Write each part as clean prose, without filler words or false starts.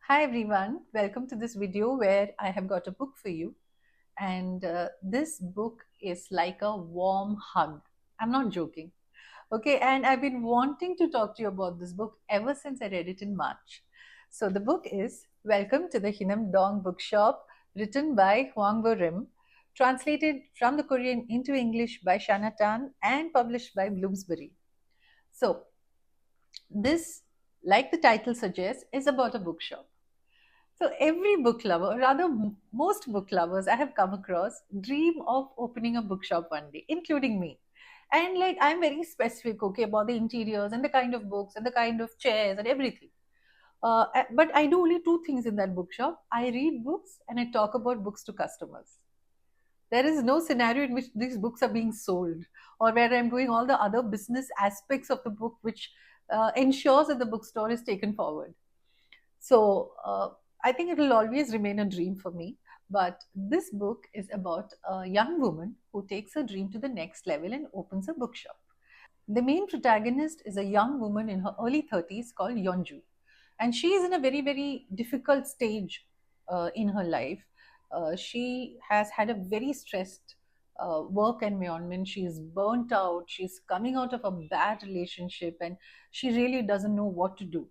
Hi everyone, welcome to this video where I have got a book for you. And this book is like a warm hug. I'm not joking. Okay, and I've been wanting to talk to you about this book ever since I read it in March. So the book is Welcome to the Hinam Dong Bookshop, written by Huang Bo Rim, translated from the Korean into English by Shana Tan, and published by Bloomsbury. So this, like the title suggests, is about a bookshop. So every book lover, or rather most book lovers I have come across, dream of opening a bookshop one day, including me. And like I'm very specific, okay, about the interiors and the kind of books and the kind of chairs and everything. But I do only two things in that bookshop. I read books and I talk about books to customers. There is no scenario in which these books are being sold or where I'm doing all the other business aspects of the book, which ensures that the bookstore is taken forward. So I think it will always remain a dream for me. But this book is about a young woman who takes her dream to the next level and opens a bookshop. The main protagonist is a young woman in her early 30s called Yeonju. And she is in a very, very difficult stage in her life. She has had a very stressed work environment. She is burnt out. She's coming out of a bad relationship and she really doesn't know what to do.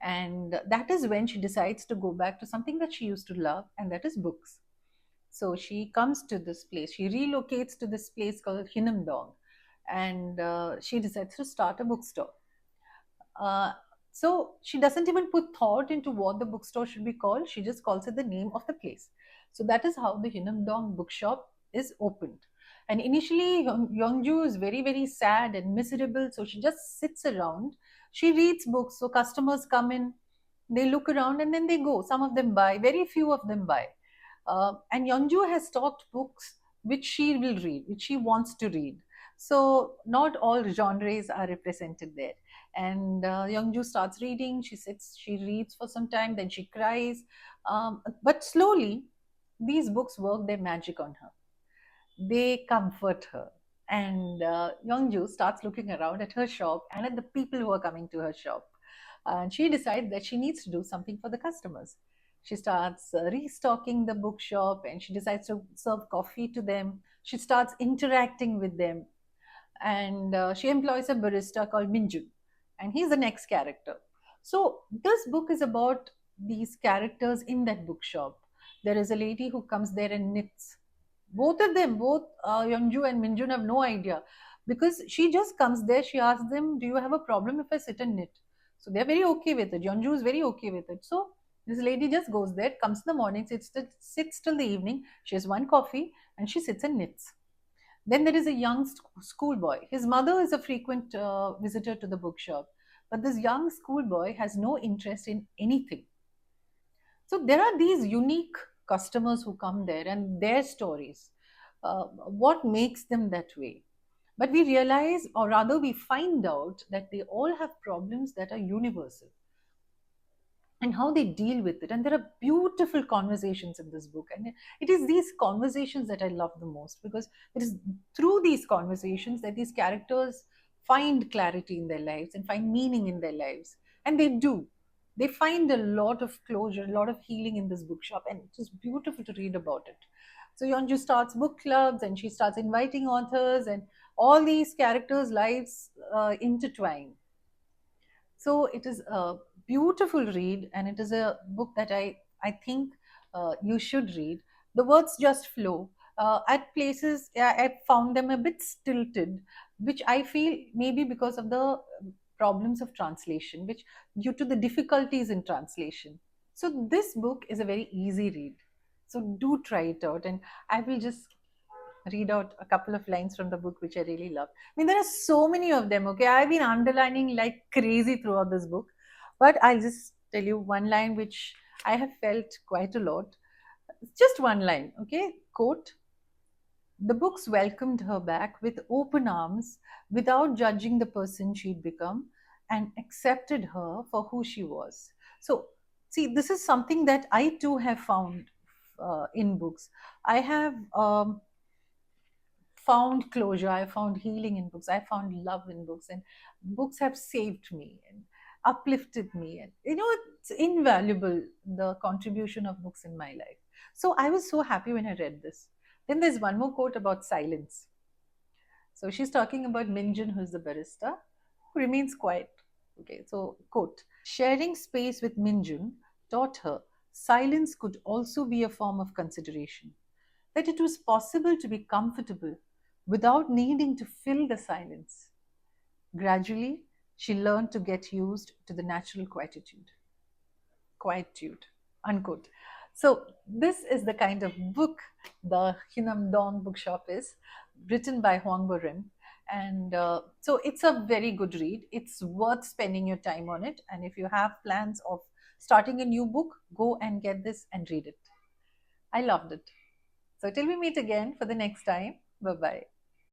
And that is when she decides to go back to something that she used to love, and that is books. So she comes to this place. She relocates to this place called Hinamdong, and she decides to start a bookstore. Uh, so she doesn't even put thought into what the bookstore should be called. She just calls it the name of the place. So that is how the Hinamdong bookshop is opened. And initially, Yeongju is very, very sad and miserable. So she just sits around. She reads books. So customers come in, they look around, and then they go. Some of them buy, very few of them buy. And Yeonju has stocked books which she will read, which she wants to read. So not all genres are represented there. And Youngju starts reading. She sits, she reads for some time, then she cries. But slowly, these books work their magic on her. They comfort her. And Youngju starts looking around at her shop and at the people who are coming to her shop. And she decides that she needs to do something for the customers. She starts restocking the bookshop and she decides to serve coffee to them. She starts interacting with them, and she employs a barista called Minju, and he's the next character. So this book is about these characters in that bookshop. There is a lady who comes there and knits. Both of them, both Yeonju and Minjun, have no idea because she just comes there. She asks them, "Do you have a problem if I sit and knit?" So they're very okay with it. Yeonju is very okay with it. So this lady just goes there, comes in the morning, sits till the evening. She has one coffee and she sits and knits. Then there is a young schoolboy. His mother is a frequent visitor to the bookshop, but this young schoolboy has no interest in anything. So there are these unique customers who come there and their stories. What makes them that way? But we realize, or rather, we find out that they all have problems that are universal and how they deal with it. And there are beautiful conversations in this book. And it is these conversations that I love the most because it is through these conversations that these characters find clarity in their lives and find meaning in their lives. And they do. They find a lot of closure, a lot of healing in this bookshop. And it's just beautiful to read about it. So Yonju starts book clubs and she starts inviting authors, and all these characters' lives intertwine. So it is a beautiful read, and it is a book that I think you should read. The words just flow. At places, I found them a bit stilted, which I feel maybe because of the problems of translation, which due to the difficulties in translation. So this book is a very easy read. So do try it out, and I will just read out a couple of lines from the book which I really love. I mean, there are so many of them, okay? I've been underlining like crazy throughout this book, but I'll just tell you one line which I have felt quite a lot. It's just one line, okay? Quote: The books welcomed her back with open arms without judging the person she'd become and accepted her for who she was. So, see, this is something that I too have found in books. I have found closure, I found healing in books, I found love in books, and books have saved me. And uplifted me. And it's invaluable, the contribution of books in my life. So I was so happy when I read this. Then there's one more quote about silence. So she's talking about Minjun, who's the barista, who remains quiet. Okay, so quote, sharing space with Minjun taught her silence could also be a form of consideration, that it was possible to be comfortable without needing to fill the silence. Gradually, she learned to get used to the natural quietude, unquote. So this is the kind of book the Hinam Dong bookshop is, written by Huang Boren. And so it's a very good read. It's worth spending your time on it. And if you have plans of starting a new book, go and get this and read it. I loved it. So till we meet again for the next time, bye bye.